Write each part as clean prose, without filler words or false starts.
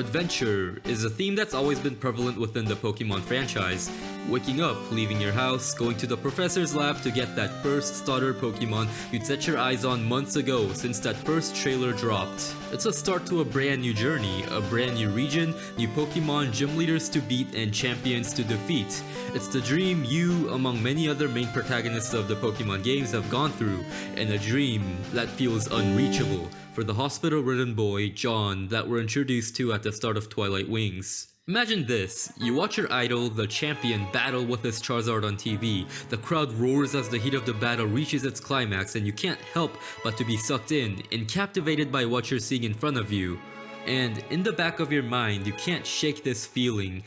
Adventure is a theme that's always been prevalent within the Pokemon franchise. Waking up, leaving your house, going to the professor's lab to get that first starter Pokemon you'd set your eyes on months ago since that first trailer dropped. It's a start to a brand new journey, a brand new region, new Pokemon, gym leaders to beat and champions to defeat. It's the dream you, among many other main protagonists of the Pokemon games, have gone through, and a dream that feels unreachable for the hospital-ridden boy, John, that we're introduced to at the start of Twilight Wings. Imagine this, you watch your idol, the champion, battle with his Charizard on TV. The crowd roars as the heat of the battle reaches its climax, and you can't help but to be sucked in and captivated by what you're seeing in front of you. And in the back of your mind, you can't shake this feeling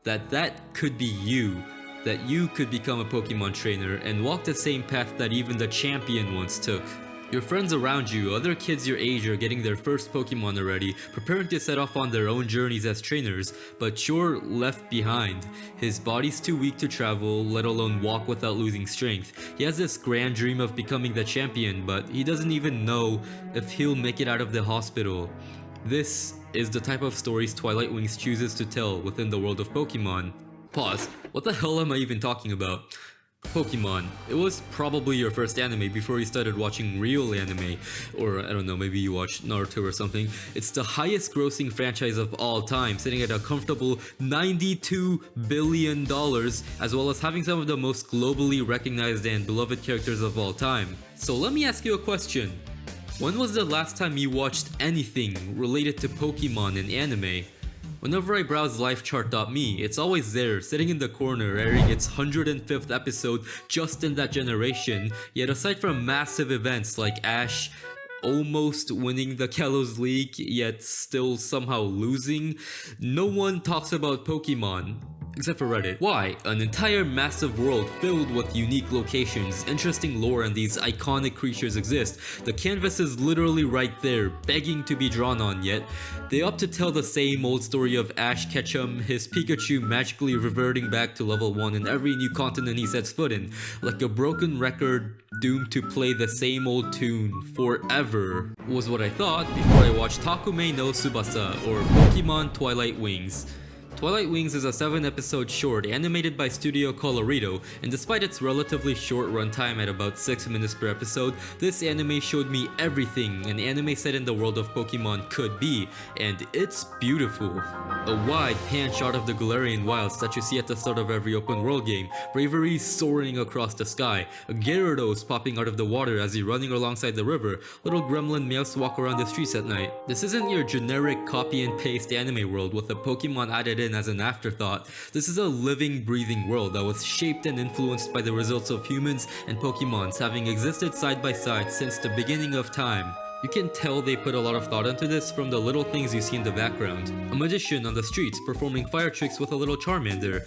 that could be you, that you could become a Pokemon trainer and walk the same path that even the champion once took. Your friends around you, other kids your age, are getting their first Pokemon already, preparing to set off on their own journeys as trainers, but you're left behind. His body's too weak to travel, let alone walk without losing strength. He has this grand dream of becoming the champion, but he doesn't even know if he'll make it out of the hospital. This is the type of stories Twilight Wings chooses to tell within the world of Pokemon. Pause. What the hell am I even talking about? Pokemon. It was probably your first anime before you started watching real anime, or I don't know, maybe you watched Naruto or something. It's the highest grossing franchise of all time, sitting at a comfortable $92 billion, as well as having some of the most globally recognized and beloved characters of all time. So let me ask you a question. When was the last time you watched anything related to Pokemon in anime? Whenever I browse lifechart.me, it's always there, sitting in the corner, airing its 105th episode just in that generation. Yet aside from massive events like Ash almost winning the Kalos League, yet still somehow losing, no one talks about Pokemon. Except for Reddit. Why? An entire massive world filled with unique locations, interesting lore, and these iconic creatures exist. The canvas is literally right there, begging to be drawn on, yet they opt to tell the same old story of Ash Ketchum, his Pikachu magically reverting back to level 1 in every new continent he sets foot in, like a broken record doomed to play the same old tune forever, was what I thought before I watched Hakume no Tsubasa, or Pokemon Twilight Wings. Twilight Wings is a 7-episode short animated by Studio Colorido, and despite its relatively short runtime at about 6 minutes per episode, this anime showed me everything an anime set in the world of Pokemon could be, and it's beautiful. A wide pan shot of the Galarian wilds that you see at the start of every open world game, Bravery soaring across the sky, a Gyarados popping out of the water as you're running alongside the river, little gremlin males walk around the streets at night. This isn't your generic copy and paste anime world with a Pokemon added in as an afterthought. This is a living, breathing world that was shaped and influenced by the results of humans and Pokemons having existed side by side since the beginning of time. You can tell they put a lot of thought into this from the little things you see in the background. A magician on the streets performing fire tricks with a little Charmander.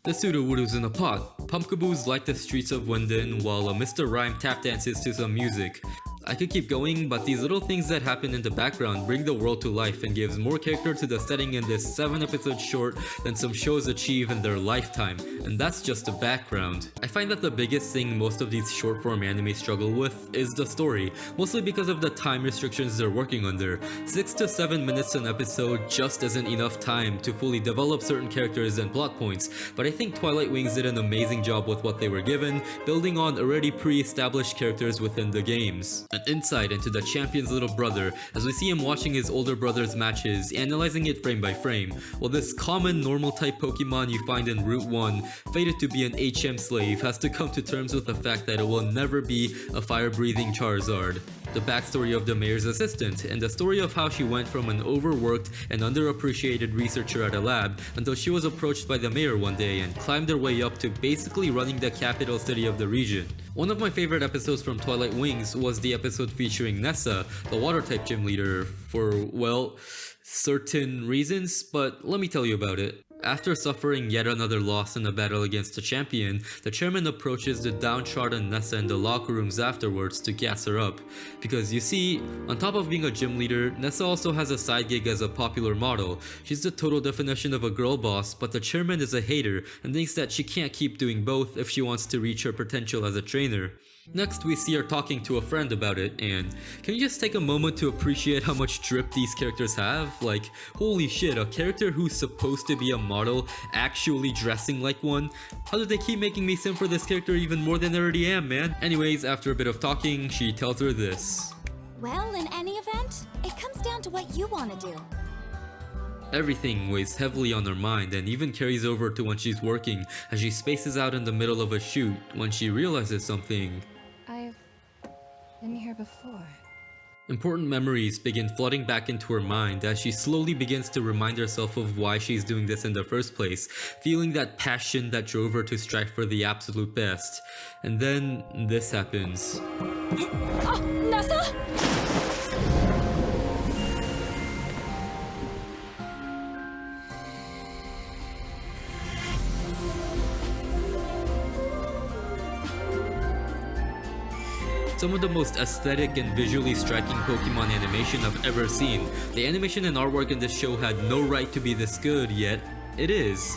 The Sudowoodoos in a pot. Pumpkaboos light the streets of Winden while a Mr. Rhyme tap dances to some music. I could keep going, but these little things that happen in the background bring the world to life and gives more character to the setting in this 7-episode short than some shows achieve in their lifetime, and that's just the background. I find that the biggest thing most of these short form anime struggle with is the story, mostly because of the time restrictions they're working under. 6 to 7 minutes an episode just isn't enough time to fully develop certain characters and plot points, but I think Twilight Wings did an amazing job with what they were given, building on already pre-established characters within the games. An insight into the champion's little brother as we see him watching his older brother's matches, analyzing it frame by frame, while this common normal type Pokemon you find in Route 1, fated to be an HM slave, has to come to terms with the fact that it will never be a fire-breathing Charizard. The backstory of the mayor's assistant, and the story of how she went from an overworked and underappreciated researcher at a lab until she was approached by the mayor one day and climbed her way up to basically running the capital city of the region. One of my favorite episodes from Twilight Wings was the episode featuring Nessa, the water-type gym leader, for, well, certain reasons, but let me tell you about it. After suffering yet another loss in a battle against the champion, the chairman approaches the downtrodden Nessa in the locker rooms afterwards to gas her up. Because you see, on top of being a gym leader, Nessa also has a side gig as a popular model. She's the total definition of a girl boss, but the chairman is a hater and thinks that she can't keep doing both if she wants to reach her potential as a trainer. Next, we see her talking to a friend about it, and can you just take a moment to appreciate how much drip these characters have? Like, holy shit, a character who's supposed to be a model actually dressing like one? How do they keep making me sim for this character even more than I already am, man? Anyways, after a bit of talking, she tells her this. Well, in any event, it comes down to what you want to do. Everything weighs heavily on her mind and even carries over to when she's working, as she spaces out in the middle of a shoot when she realizes something. I've been here before. Important memories begin flooding back into her mind as she slowly begins to remind herself of why she's doing this in the first place, feeling that passion that drove her to strive for the absolute best. And then this happens. Nessa? Some of the most aesthetic and visually striking Pokemon animation I've ever seen. The animation and artwork in this show had no right to be this good, yet it is.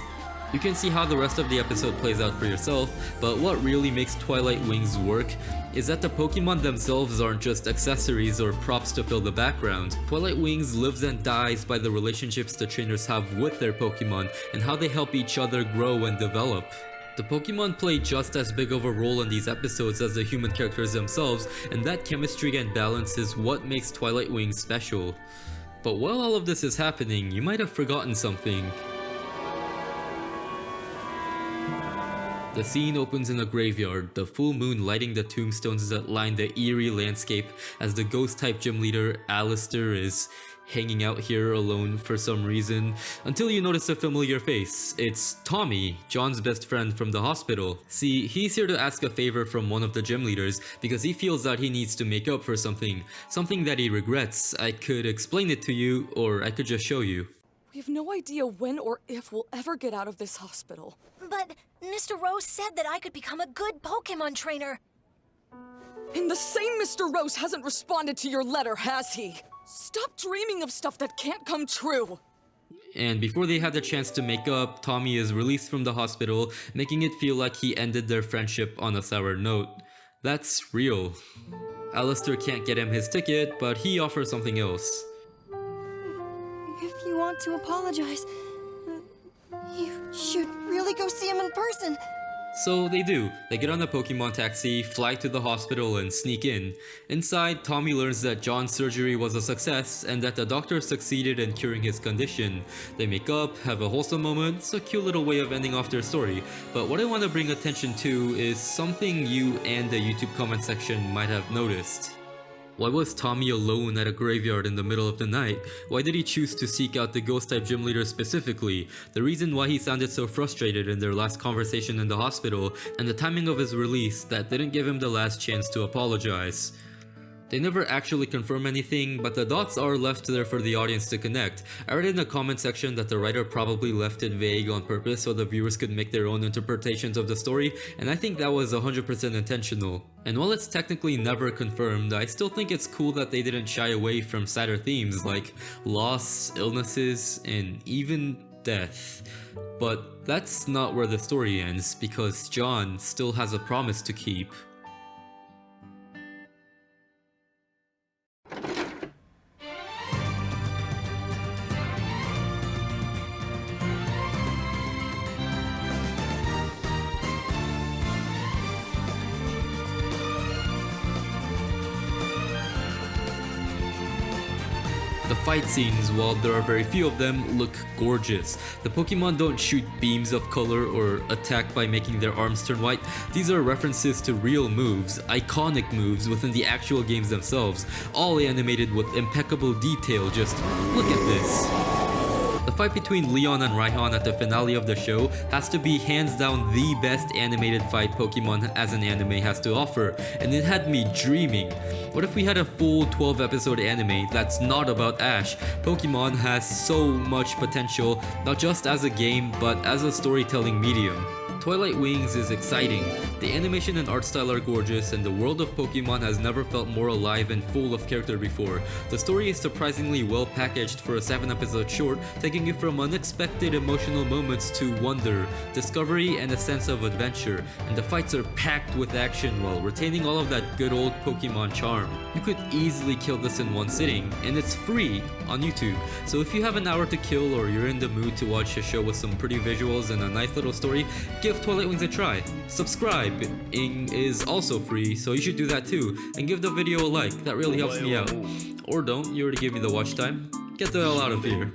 You can see how the rest of the episode plays out for yourself, but what really makes Twilight Wings work is that the Pokemon themselves aren't just accessories or props to fill the background. Twilight Wings lives and dies by the relationships the trainers have with their Pokemon and how they help each other grow and develop. The Pokemon play just as big of a role in these episodes as the human characters themselves, and that chemistry and balance is what makes Twilight Wings special. But while all of this is happening, you might have forgotten something. The scene opens in a graveyard, the full moon lighting the tombstones that line the eerie landscape as the ghost-type gym leader, Alistair, is hanging out here alone for some reason, until you notice a familiar face. It's Tommy, John's best friend from the hospital. See, he's here to ask a favor from one of the gym leaders because he feels that he needs to make up for something that he regrets. I could explain it to you, or I could just show you. We have no idea when or if we'll ever get out of this hospital. But Mr. Rose said that I could become a good Pokemon trainer. And the same Mr. Rose hasn't responded to your letter, has he? Stop dreaming of stuff that can't come true. And before they had the chance to make up, Tommy is released from the hospital, making it feel like he ended their friendship on a sour note. That's real. Alistair can't get him his ticket, but he offers something else. If you want to apologize, you should really go see him in person. So they do. They get on a Pokemon taxi, fly to the hospital, and sneak in. Inside, Tommy learns that John's surgery was a success and that the doctor succeeded in curing his condition. They make up, have a wholesome moment. It's a cute little way of ending off their story. But what I want to bring attention to is something you and the YouTube comment section might have noticed. Why was Tommy alone at a graveyard in the middle of the night? Why did he choose to seek out the ghost-type gym leader specifically? The reason why he sounded so frustrated in their last conversation in the hospital, and the timing of his release that didn't give him the last chance to apologize. They never actually confirm anything, but the dots are left there for the audience to connect. I read in the comment section that the writer probably left it vague on purpose so the viewers could make their own interpretations of the story, and I think that was 100% intentional. And while it's technically never confirmed, I still think it's cool that they didn't shy away from sadder themes like loss, illnesses, and even death. But that's not where the story ends, because John still has a promise to keep. The fight scenes, while there are very few of them, look gorgeous. The Pokemon don't shoot beams of color or attack by making their arms turn white. These are references to real moves, iconic moves within the actual games themselves, all animated with impeccable detail. Just look at this. The fight between Leon and Raihan at the finale of the show has to be hands down the best animated fight Pokemon as an anime has to offer, and it had me dreaming. What if we had a full 12 episode anime that's not about Ash? Pokemon has so much potential, not just as a game, but as a storytelling medium. Twilight Wings is exciting, The animation and art style are gorgeous, and the world of Pokemon has never felt more alive and full of character before. The story is surprisingly well packaged for a 7-episode short, taking you from unexpected emotional moments to wonder, discovery, and a sense of adventure, and the fights are packed with action while retaining all of that good old Pokemon charm. You could easily kill this in one sitting, and it's free on YouTube, so if you have an hour to kill or you're in the mood to watch a show with some pretty visuals and a nice little story, give Twilight Wings a try. Subscribe is also free, so you should do that too, and give the video a like, that really helps me out. Or don't, you already gave me the watch time. Get the hell out of here.